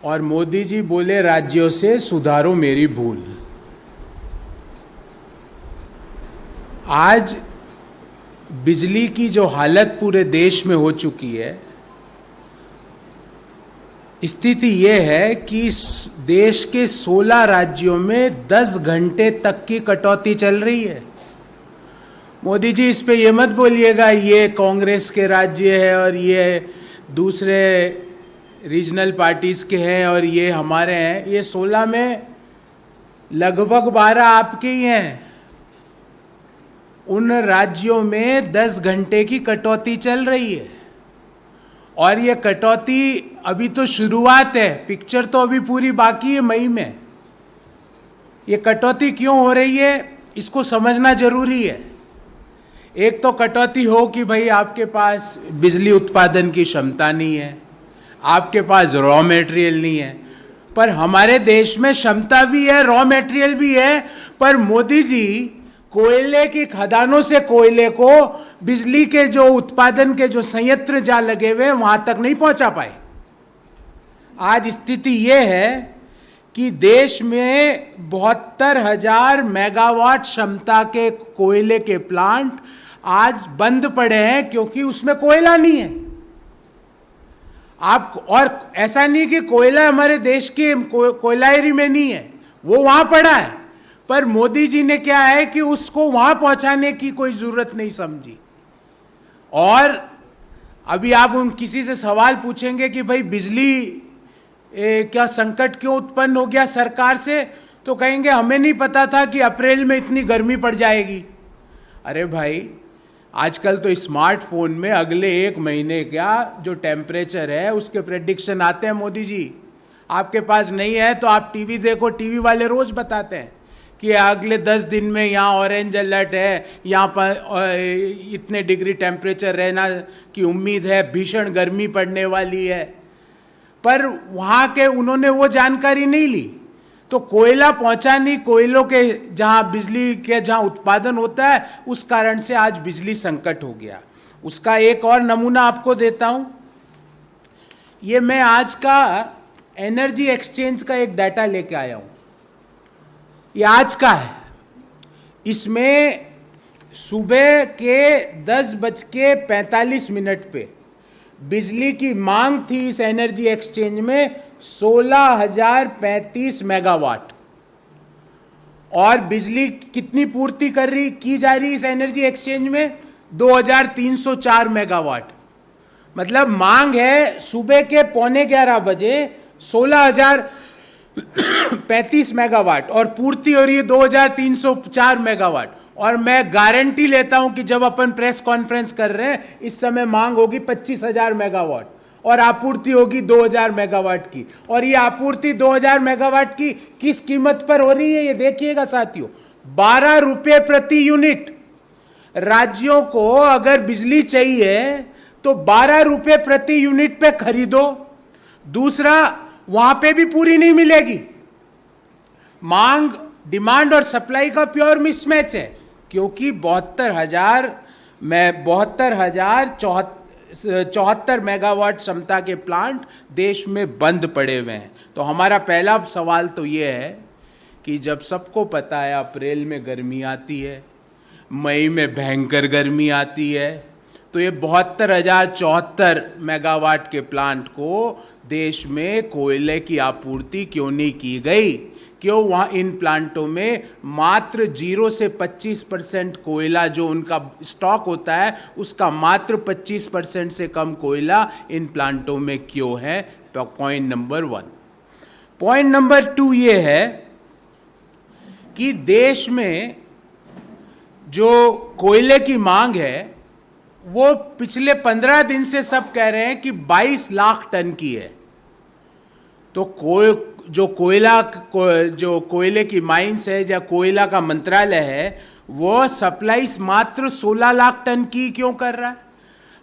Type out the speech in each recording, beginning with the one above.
और मोदी जी बोले राज्यों से सुधारो मेरी भूल। आज बिजली की जो हालत पूरे देश में हो चुकी है, स्थिति ये है कि देश के 16 राज्यों में 10 घंटे तक की कटौती चल रही है। मोदी जी इस पे ये मत बोलिएगा ये कांग्रेस के राज्य है और ये दूसरे रीजनल पार्टीज के हैं और ये हमारे हैं। ये 16 में लगभग 12 आपके ही हैं। उन राज्यों में 10 घंटे की कटौती चल रही है और ये कटौती अभी तो शुरुआत है, पिक्चर तो अभी पूरी बाकी है मई में। ये कटौती क्यों हो रही है इसको समझना जरूरी है। एक तो कटौती हो कि भाई आपके पास बिजली उत्पादन की क्षमता नहीं है, आपके पास रॉ मटेरियल नहीं है। पर हमारे देश में क्षमता भी है, रॉ मटेरियल भी है, पर मोदी जी कोयले की खदानों से कोयले को बिजली के जो उत्पादन के जो संयंत्र जहां लगे हुए वहां तक नहीं पहुंचा पाए। आज स्थिति यह है कि देश में 72,000 मेगावाट क्षमता के कोयले के प्लांट आज बंद पड़े हैं क्योंकि उसमें कोयला नहीं है। आप और ऐसा नहीं कि कोयला हमारे देश के कोयलारी में नहीं है, वो वहां पड़ा है, पर मोदी जी ने क्या है कि उसको वहां पहुंचाने की कोई जरूरत नहीं समझी। और अभी आप उन किसी से सवाल पूछेंगे कि भाई बिजली क्या संकट क्यों उत्पन्न हो गया सरकार से, तो कहेंगे हमें नहीं पता था कि अप्रैल में इतनी गर्मी पड़ जाएगी। अरे भाई आजकल तो स्मार्टफोन में अगले 1 महीने का जो टेम्परेचर है उसके प्रेडिक्शन आते हैं मोदी जी। आपके पास नहीं है तो आप टीवी देखो, टीवी वाले रोज बताते हैं कि अगले 10 दिन में यहाँ ऑरेंज अलर्ट है, यहाँ पर इतने डिग्री टेम्परेचर रहना की उम्मीद है, भीषण गर्मी पड़ने वाली है। पर वहाँ के उन्होंने वो जानकारी नहीं ली, तो कोयला पहुँचा नहीं। कोयलों के जहाँ बिजली के जहाँ उत्पादन होता है उस कारण से आज बिजली संकट हो गया। उसका एक और नमूना आपको देता हूँ। ये मैं आज का एनर्जी एक्सचेंज का एक डाटा लेके आया हूँ, ये आज का है। इसमें सुबह के 10:45 पे बिजली की मांग थी इस एनर्जी एक्सचेंज में 16,035 मेगावाट, और बिजली कितनी पूर्ति की जा रही इस एनर्जी एक्सचेंज में 2,304 मेगावाट। मतलब मांग है सुबह के 11:15 बजे 16,035 मेगावाट और पूर्ति हो रही है 2,304 मेगावाट। और मैं गारंटी लेता हूं कि जब अपन प्रेस कॉन्फ्रेंस कर रहे हैं इस समय मांग होगी 25,000 मेगावाट और आपूर्ति होगी 2,000 मेगावाट की। और ये आपूर्ति 2,000 मेगावाट की किस कीमत पर हो रही है ये देखिएगा साथियों, 12 रुपए प्रति यूनिट। राज्यों को अगर बिजली चाहिए तो 12 रुपए प्रति यूनिट पे खरीदो। दूसरा, वहां पे भी पूरी नहीं मिलेगी। मांग, डिमांड और सप्लाई का प्योर मिसमैच है, क्योंकि 72,074 मेगावाट क्षमता के प्लांट देश में बंद पड़े हुए हैं। तो हमारा पहला सवाल तो ये है कि जब सबको पता है अप्रैल में गर्मी आती है, मई में भयंकर गर्मी आती है, तो ये 72,074 मेगावाट के प्लांट को देश में कोयले की आपूर्ति क्यों नहीं की गई? क्यों वहाँ इन प्लांटों में मात्र 0 से 25% कोयला जो उनका स्टॉक होता है उसका मात्र 25% से कम कोयला इन प्लांटों में क्यों है? Point number 1। पॉइंट नंबर 2 ये है कि देश में जो कोयले की मांग है वो पिछले 15 दिन से सब कह रहे हैं कि 22 लाख टन की है। तो जो कोयले की माइंस है या कोयला का मंत्रालय है वो सप्लाई मात्र 16 लाख टन की क्यों कर रहा है?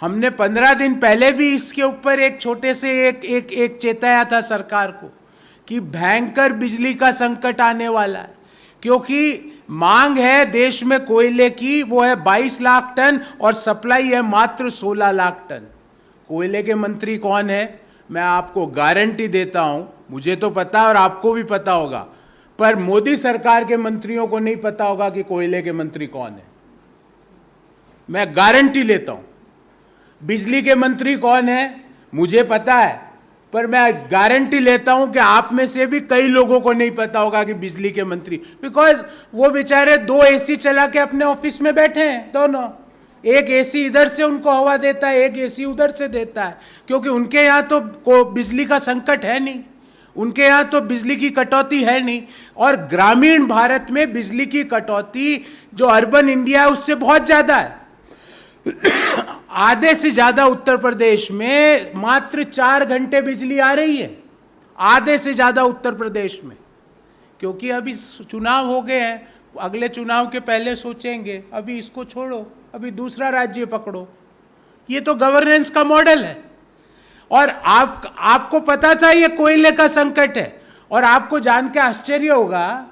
हमने 15 दिन पहले भी इसके ऊपर एक छोटे से एक चेताया था सरकार को कि भयंकर बिजली का संकट आने वाला है, क्योंकि मांग है देश में कोयले की वो है 22 लाख टन और सप्लाई है मात्र 16 लाख टन। कोयले के मंत्री कौन है? मैं आपको गारंटी देता हूं मुझे तो पता और आपको भी पता होगा, पर मोदी सरकार के मंत्रियों को नहीं पता होगा कि कोयले के मंत्री कौन है। मैं गारंटी लेता हूं। बिजली के मंत्री कौन है मुझे पता है, पर मैं गारंटी लेता हूं कि आप में से भी कई लोगों को नहीं पता होगा कि बिजली के मंत्री, बिकॉज वो बेचारे 2 एसी चला के अपने ऑफिस में बैठे हैं दोनों। एक एसी इधर से उनको हवा देता है, एक एसी उधर से देता है, क्योंकि उनके यहां तो बिजली का संकट है नहीं, उनके यहां तो बिजली की कटौती है नहीं। और ग्रामीण भारत में बिजली की कटौती जो अर्बन इंडिया है उससे बहुत ज्यादा है। आधे से ज्यादा उत्तर प्रदेश में मात्र 4 घंटे बिजली आ रही है, आधे से ज्यादा उत्तर प्रदेश में, क्योंकि अभी चुनाव हो गए हैं, अगले चुनाव के पहले सोचेंगे, अभी इसको छोड़ो, अभी दूसरा राज्य पकड़ो। ये तो गवर्नेंस का मॉडल है। और आपको पता था ये कोयले का संकट है, और आपको जान के आश्चर्य होगा,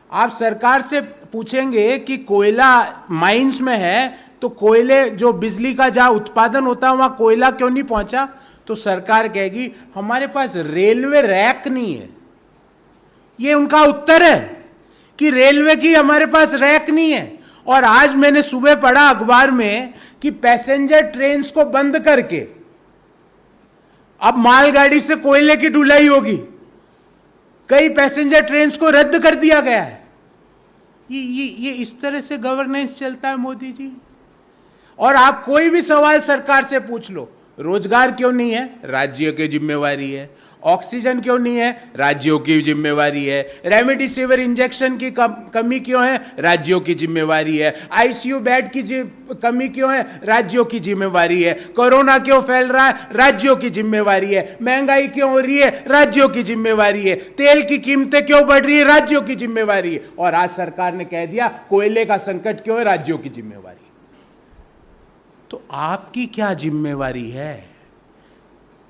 आप सरकार से पूछेंगे कि कोयला माइंस में है तो कोयले जो बिजली का जहां उत्पादन होता है वहां कोयला क्यों नहीं पहुंचा, तो सरकार कहेगी हमारे पास रेलवे रैक नहीं है। ये उनका उत्तर है कि रेलवे की हमारे पास रैक नहीं है। और आज मैंने सुबह पढ़ा अखबार में कि पैसेंजर ट्रेन्स को बंद करके अब मालगाड़ी से कोयले की ढुलाई होगी, कई पैसेंजर ट्रेन्स को रद्द कर दिया गया है। ये इस तरह से गवर्नेंस चलता है मोदी जी। और आप कोई भी सवाल सरकार से पूछ लो, रोजगार क्यों नहीं है, राज्यों की जिम्मेवारी है। ऑक्सीजन क्यों नहीं है, राज्यों की जिम्मेवारी है। रेमडेसिविर इंजेक्शन की कमी क्यों है, राज्यों की जिम्मेवारी है। आईसीयू बेड की कमी क्यों है, राज्यों की जिम्मेवारी है। कोरोना क्यों फैल रहा है, राज्यों की जिम्मेवारी है। महंगाई क्यों हो रही है, राज्यों की जिम्मेवारी है। तेल की कीमतें क्यों बढ़ रही है, राज्यों की जिम्मेवारी है। और आज सरकार ने कह दिया कोयले का संकट क्यों है, राज्यों की जिम्मेवारी। तो आपकी क्या जिम्मेवारी है?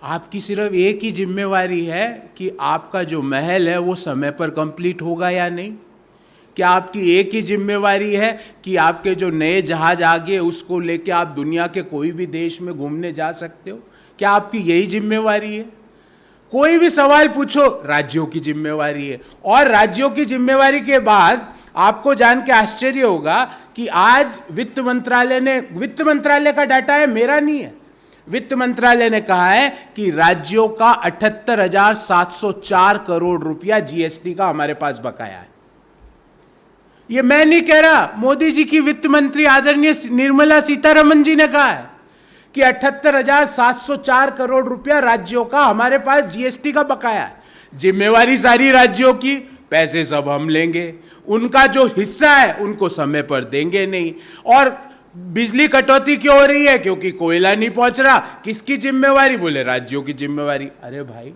आपकी सिर्फ एक ही जिम्मेवारी है कि आपका जो महल है वो समय पर कंप्लीट होगा या नहीं। क्या आपकी एक ही जिम्मेवारी है कि आपके जो नए जहाज आ गए उसको लेके आप दुनिया के कोई भी देश में घूमने जा सकते हो? क्या आपकी यही जिम्मेवारी है? कोई भी सवाल पूछो, राज्यों की जिम्मेवारी है। और राज्यों की जिम्मेवारी के बाद आपको जान के आश्चर्य होगा कि आज वित्त मंत्रालय का डाटा है, मेरा नहीं है, वित्त मंत्रालय ने कहा है कि राज्यों का 78,704 करोड़ रुपया जीएसटी का हमारे पास बकाया है। ये मैं नहीं कह रहा, मोदी जी की वित्त मंत्री आदरणीय निर्मला सीतारमण जी ने कहा है कि 78,704 करोड़ रुपया राज्यों का हमारे पास जीएसटी का बकाया है। जिम्मेवारी सारी राज्यों की, पैसे सब हम लेंगे, उनका जो हिस्सा है उनको समय पर देंगे नहीं। और बिजली कटौती क्यों हो रही है, क्योंकि कोयला नहीं पहुंच रहा। किसकी जिम्मेवारी, बोले राज्यों की जिम्मेवारी। अरे भाई,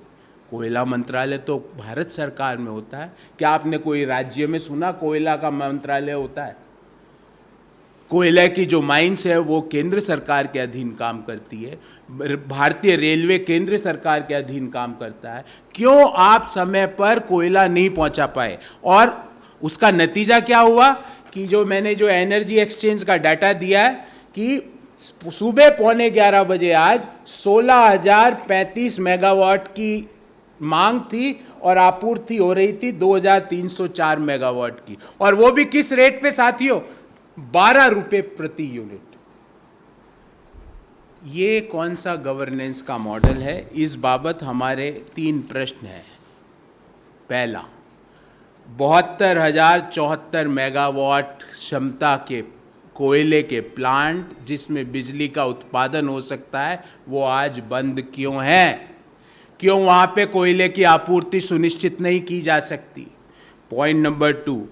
कोयला मंत्रालय तो भारत सरकार में होता है, क्या आपने कोई राज्य में सुना कोयला का मंत्रालय होता है? कोयले की जो माइंस है वो केंद्र सरकार के अधीन काम करती है। भारतीय रेलवे केंद्र सरकार के अधीन काम करता है। क्यों आप समय पर कोयला नहीं पहुंचा पाए? और उसका नतीजा क्या हुआ कि जो मैंने जो एनर्जी एक्सचेंज का डाटा दिया है कि सुबह 11:15 बजे आज 16,035 मेगावाट की मांग थी और आपूर्ति हो रही थी 2,304 मेगावाट की। और वो भी किस रेट पे साथियों, 12 रुपए प्रति यूनिट। ये कौन सा गवर्नेंस का मॉडल है? इस बाबत हमारे 3 प्रश्न हैं। पहला, 72,074 मेगावाट क्षमता के कोयले के प्लांट जिसमें बिजली का उत्पादन हो सकता है वो आज बंद क्यों है? क्यों वहां पे कोयले की आपूर्ति सुनिश्चित नहीं की जा सकती? पॉइंट नंबर 2,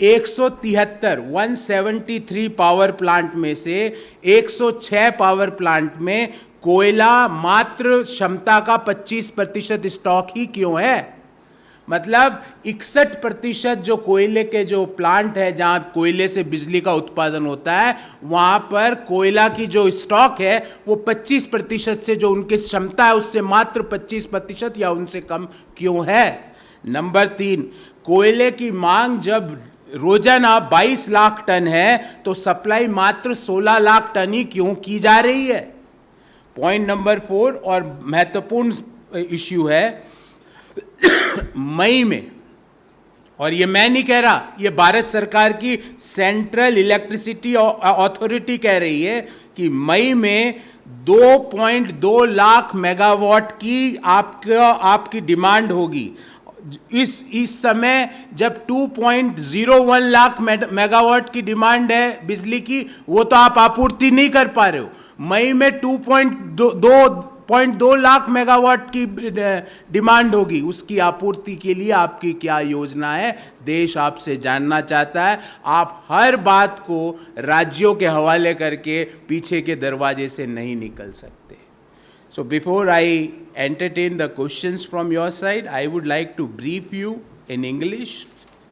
173 पावर प्लांट में से 106 पावर प्लांट में कोयला मात्र क्षमता का 25% स्टॉक ही क्यों है? मतलब 61% जो कोयले के जो प्लांट है जहां कोयले से बिजली का उत्पादन होता है वहां पर कोयला की जो स्टॉक है वो 25% से जो उनकी क्षमता है उससे मात्र 25% या उनसे कम क्यों है? नंबर 3, कोयले की मांग जब रोजाना 22 लाख टन है तो सप्लाई मात्र 16 लाख टन ही क्यों की जा रही है? पॉइंट नंबर 4 और महत्वपूर्ण इश्यू है, मई में, और ये मैं नहीं कह रहा, ये भारत सरकार की सेंट्रल इलेक्ट्रिसिटी अथॉरिटी कह रही है कि मई में 2.2 लाख मेगावाट की आपकी डिमांड होगी। इस समय जब 2.01 लाख मेगावाट की डिमांड है बिजली की, वो तो आप आपूर्ति नहीं कर पा रहे हो। मई में 2.2 लाख मेगावाट की डिमांड होगी, उसकी आपूर्ति के लिए आपकी क्या योजना है, देश आपसे जानना चाहता है। आप हर बात को राज्यों के हवाले करके पीछे के दरवाजे से नहीं निकल सकते। So before I entertain the questions from your side, I would like to brief you in English